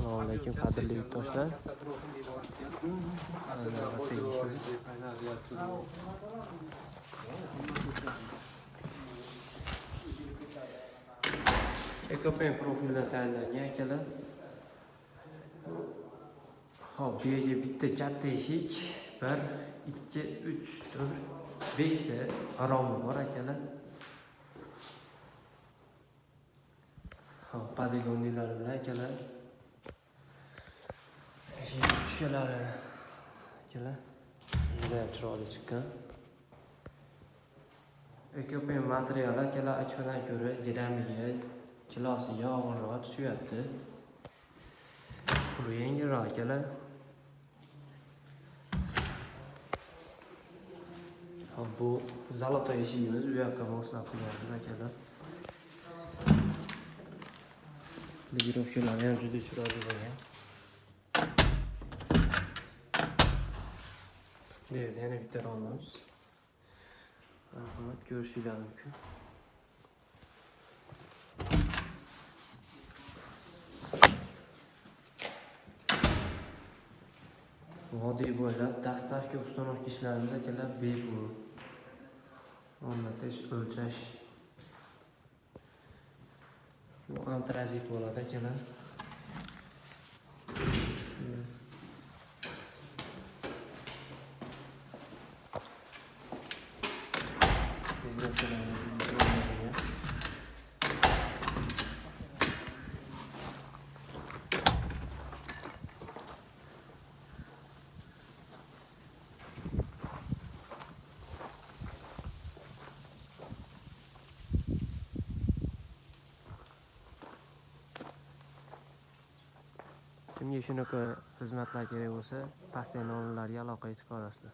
Assalomu alaykum qadrli yurtdoshlar. Ekopen profildan tayyorlangan akalar. Hop, bu yerga bitta katta eshik, 1, 2, 3, 4, 5 ta aromi bor akalar. Hop, poligonlar bilan akalar. Eshik tushalari akalar. Juda ham chiroyli chiqqan. Ekopen material akalar aytgandan ko'ra dinamigi, kilosi og'irroq tushyapti. Bu yengilroq akalar. Hop, bu zalotoy eshigimiz, bu yoqqa moslab qo'yganmiz akalar. Legirovkalari ham juda chiroyli bo'lgan. Bu yerda yana bitta romimiz. Rahmat, ko'rishingiz mumkin. Vodiy bo'ylab dastlabki uстановка ishlarimiz akalar bepul. O'rnatish, o'lchash. Bu antrazit bo'ladi akalar. Kimga shunaqa xizmatlar kerak bo'lsa, pastdagi nomerlarga aloqaga chiqa olasizlar.